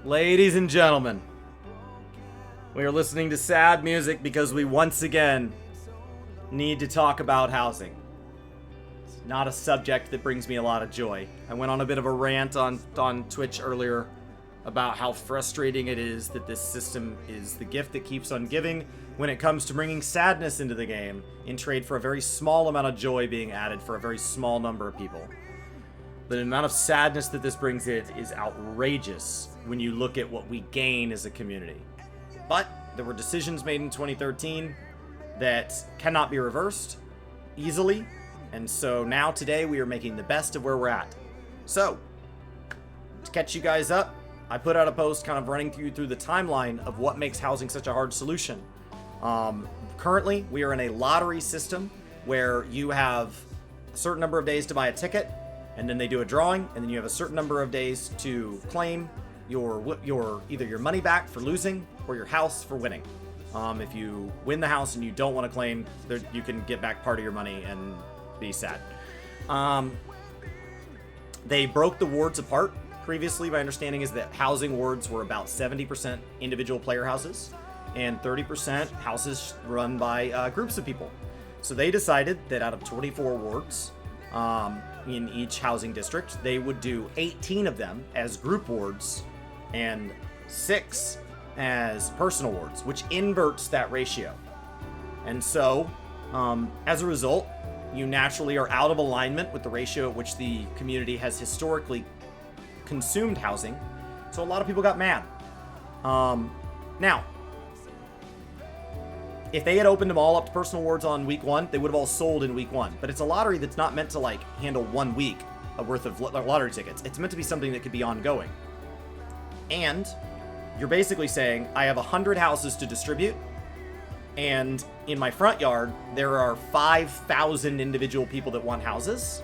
Ladies and gentlemen, we are listening to sad music because we once again need to talk about housing. It's not a subject that brings me a lot of joy. I went on a bit of a rant on Twitch earlier about how frustrating it is that this system is the gift that keeps on giving when it comes to bringing sadness into the game in trade for a very small amount of joy being added for a very small number of people. The amount of sadness that this brings in is outrageous when you look at what we gain as a community. But there were decisions made in 2013 that cannot be reversed easily, and so now today we are making the best of where we're at. So, to catch you guys up, I put out a post kind of running through the timeline of what makes housing such a hard solution. Currently, we are in a lottery system where you have a certain number of days to buy a ticket, and then they do a drawing, and then you have a certain number of days to claim your either your money back for losing or your house for winning. If you win the house and you don't want to claim, you can get back part of your money and be sad. They broke the wards apart. Previously, my understanding is that housing wards were about 70% individual player houses and 30% houses run by groups of people. So they decided that out of 24 wards, in each housing district, they would do 18 of them as group wards and 6 as personal wards, which inverts that ratio. And so, as a result, you naturally are out of alignment with the ratio at which the community has historically consumed housing. So a lot of people got mad. Now, if they had opened them all up to personal wards on week 1, they would have all sold in week 1. But it's a lottery that's not meant to handle 1 week worth of lottery tickets. It's meant to be something that could be ongoing. And you're basically saying, I have 100 houses to distribute, and in my front yard, there are 5,000 individual people that want houses.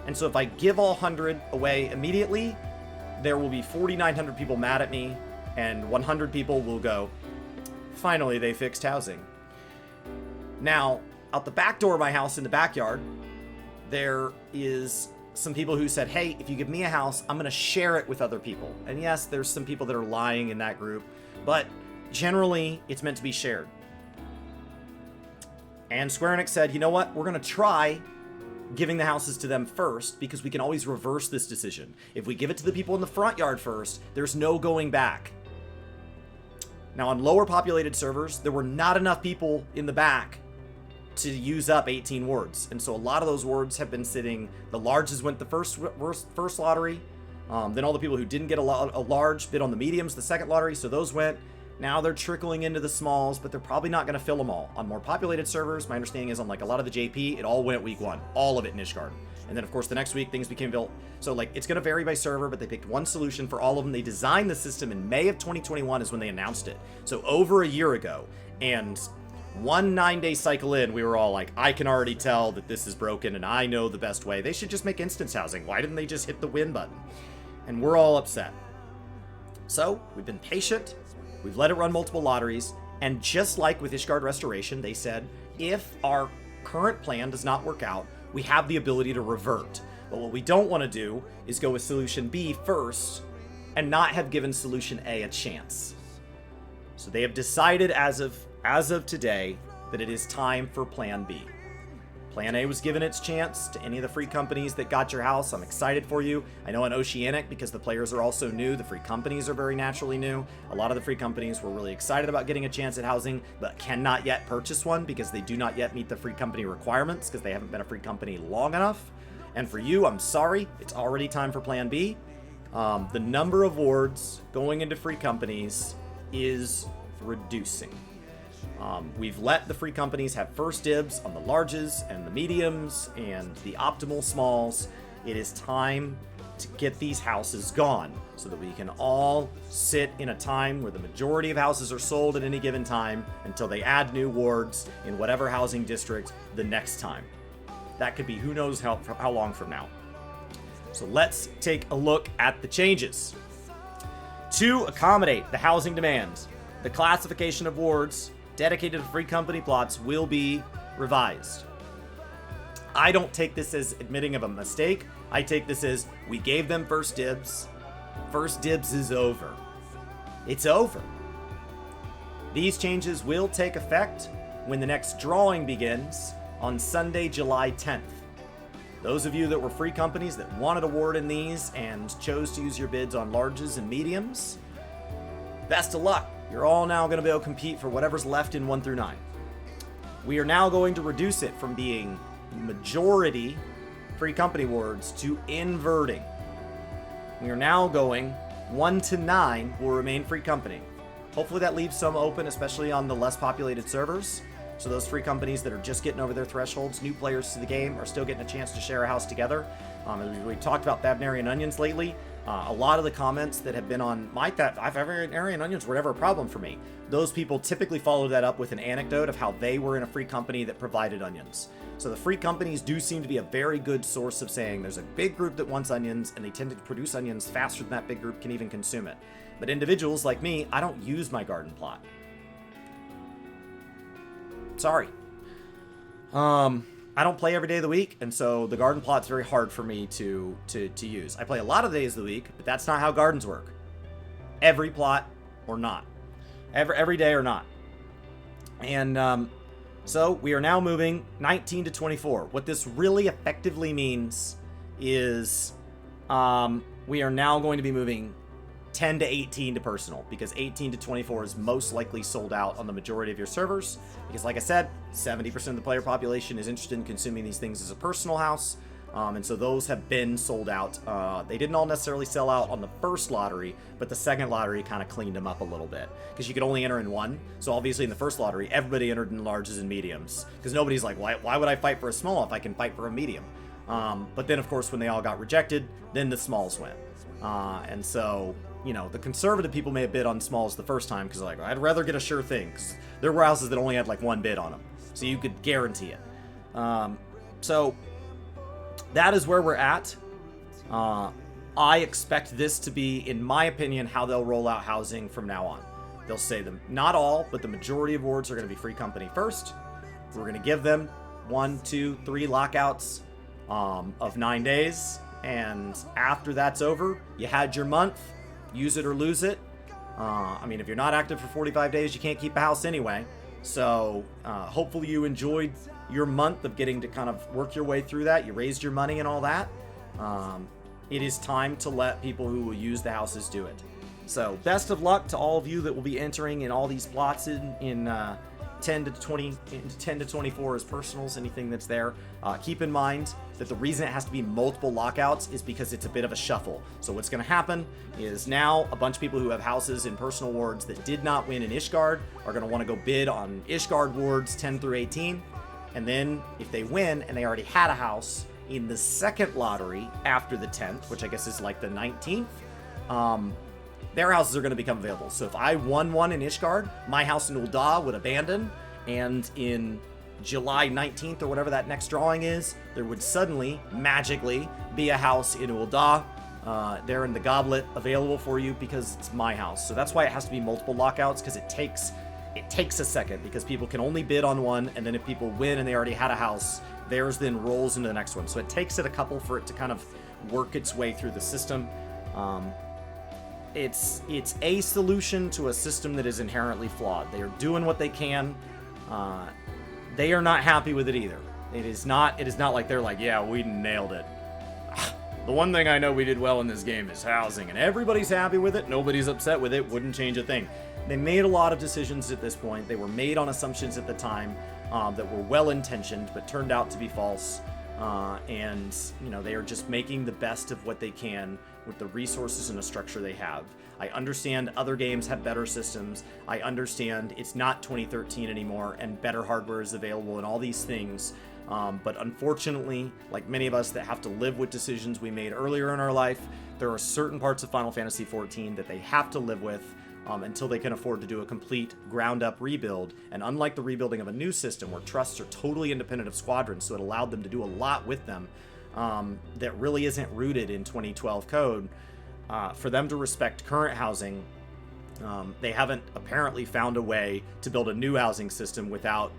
And so if I give all 100 away immediately, there will be 4,900 people mad at me, and 100 people will go, finally, they fixed housing. Now, out the back door of my house in the backyard, there is some people who said, hey, if you give me a house, I'm going to share it with other people. And yes, there's some people that are lying in that group, but generally, it's meant to be shared. And Square Enix said, you know what? We're going to try giving the houses to them first, because we can always reverse this decision. If we give it to the people in the front yard first, there's no going back. Now, on lower populated servers, there were not enough people in the back to use up 18 wards. And so a lot of those wards have been sitting. The larges went the first lottery. Then all the people who didn't get a large bid on the mediums, the second lottery. So those went. Now they're trickling into the smalls, but they're probably not going to fill them all. On more populated servers, my understanding is on a lot of the JP, it all went week 1. All of it in Ishgard. And then, of course, the next week, things became built. So, it's going to vary by server, but they picked one solution for all of them. They designed the system in May of 2021 is when they announced it. So, over a year ago. And one 9-day cycle in, we were all like, I can already tell that this is broken, and I know the best way. They should just make instance housing. Why didn't they just hit the win button? And we're all upset. So, we've been patient. We've let it run multiple lotteries. And just like with Ishgard Restoration, they said, if our current plan does not work out, we have the ability to revert. But what we don't want to do is go with Solution B first and not have given Solution A a chance. So they have decided as of today that it is time for Plan B. Plan A was given its chance to any of the free companies that got your house. I'm excited for you. I know on Oceanic, because the players are also new, the free companies are very naturally new. A lot of the free companies were really excited about getting a chance at housing, but cannot yet purchase one because they do not yet meet the free company requirements because they haven't been a free company long enough. And for you, I'm sorry, it's already time for Plan B. The number of wards going into free companies is reducing. We've let the free companies have first dibs on the larges and the mediums and the optimal smalls. It is time to get these houses gone so that we can all sit in a time where the majority of houses are sold at any given time until they add new wards in whatever housing district the next time. That could be who knows how long from now. So let's take a look at the changes. To accommodate the housing demands, the classification of wards dedicated to free company plots will be revised. I don't take this as admitting of a mistake. I take this as we gave them first dibs. First dibs is over. It's over. These changes will take effect when the next drawing begins on Sunday, July 10th. Those of you that were free companies that wanted a ward in these and chose to use your bids on larges and mediums, best of luck. You're all now going to be able to compete for whatever's left in 1 through 9. We are now going to reduce it from being majority free company wards to inverting. We are now going 1 to 9 will remain free company. Hopefully that leaves some open, especially on the less populated servers. So those free companies that are just getting over their thresholds, new players to the game, are still getting a chance to share a house together. We talked about Bavnarian Onions lately. A lot of the comments that have been on my Bavnarian Onions were never a problem for me. Those people typically follow that up with an anecdote of how they were in a free company that provided onions. So the free companies do seem to be a very good source of saying there's a big group that wants onions, and they tend to produce onions faster than that big group can even consume it. But individuals like me, I don't use my garden plot. Sorry. I don't play every day of the week, and so the garden plot's very hard for me to use. I play a lot of days of the week, but that's not how gardens work. Every plot or not. Every day or not. And so we are now moving 19 to 24. What this really effectively means is we are now going to be moving 10 to 18 to personal, because 18 to 24 is most likely sold out on the majority of your servers, because like I said, 70% of the player population is interested in consuming these things as a personal house, and so those have been sold out. They didn't all necessarily sell out on the first lottery, but the second lottery kind of cleaned them up a little bit, because you could only enter in one. So obviously in the first lottery, everybody entered in larges and mediums, because nobody's like, why would I fight for a small if I can fight for a medium? But then of course when they all got rejected, then the smalls went, and so, you know, the conservative people may have bid on smalls the first time because they're like, I'd rather get a sure thing, because there were houses that only had like one bid on them, so you could guarantee it. So that is where we're at. I expect this to be, in my opinion, how they'll roll out housing from now on. They'll say them, not all, but the majority of wards are going to be free company first. We're going to give them 1, 2, 3 lockouts of 9 days, and after that's over, you had your month. Use it or lose it. I mean, if you're not active for 45 days, you can't keep a house anyway. So hopefully you enjoyed your month of getting to kind of work your way through that. You raised your money and all that. It is time to let people who will use the houses do it. So best of luck to all of you that will be entering in all these plots in 10 to 20, 10 to 24 as personals, anything that's there. Keep in mind that the reason it has to be multiple lockouts is because it's a bit of a shuffle. So what's going to happen is now a bunch of people who have houses in personal wards that did not win in Ishgard are going to want to go bid on Ishgard wards 10 through 18. And then if they win and they already had a house in the second lottery after the 10th, which I guess is like the 19th, their houses are going to become available. So if I won one in Ishgard, my house in Ul'dah would abandon, and in July 19th or whatever that next drawing is, there would suddenly, magically, be a house in Ul'dah there in the goblet available for you because it's my house. So that's why it has to be multiple lockouts, because it takes a second, because people can only bid on one, and then if people win and they already had a house, theirs then rolls into the next one. So it takes it a couple for it to kind of work its way through the system. It's a solution to a system that is inherently flawed. They are doing what they can. They are not happy with it either. It is not like they're like, yeah, we nailed it. The one thing I know we did well in this game is housing, and everybody's happy with it. Nobody's upset with it. Wouldn't change a thing. They made a lot of decisions at this point. They were made on assumptions at the time that were well-intentioned, but turned out to be false. And, you know, they are just making the best of what they can with the resources and the structure they have. I understand other games have better systems. I understand it's not 2013 anymore and better hardware is available and all these things. But unfortunately, like many of us that have to live with decisions we made earlier in our life, there are certain parts of Final Fantasy XIV that they have to live with until they can afford to do a complete ground-up rebuild. And unlike the rebuilding of a new system where trusts are totally independent of squadrons, so it allowed them to do a lot with them that really isn't rooted in 2012 code, for them to respect current housing, they haven't apparently found a way to build a new housing system without,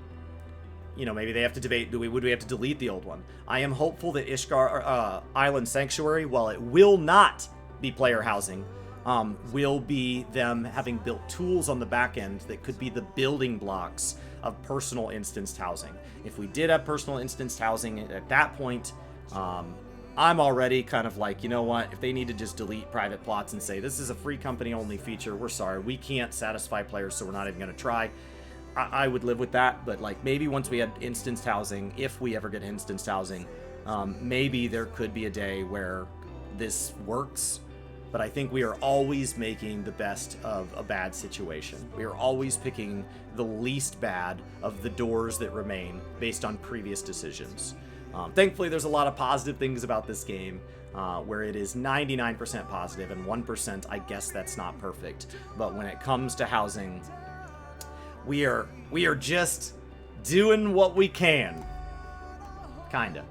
you know, maybe they have to debate, would we have to delete the old one? I am hopeful that Ishgard Island Sanctuary, while it will not be player housing, will be them having built tools on the back end that could be the building blocks of personal instanced housing. If we did have personal instanced housing at that point, I'm already kind of like, you know what, if they need to just delete private plots and say this is a free company only feature, we're sorry, we can't satisfy players, so we're not even going to try. I would live with that, but like maybe once we had instanced housing, if we ever get instanced housing, maybe there could be a day where this works. But I think we are always making the best of a bad situation. We are always picking the least bad of the doors that remain based on previous decisions. Thankfully, there's a lot of positive things about this game, where it is 99% positive and 1%, I guess that's not perfect. But when it comes to housing, we are just doing what we can. Kinda.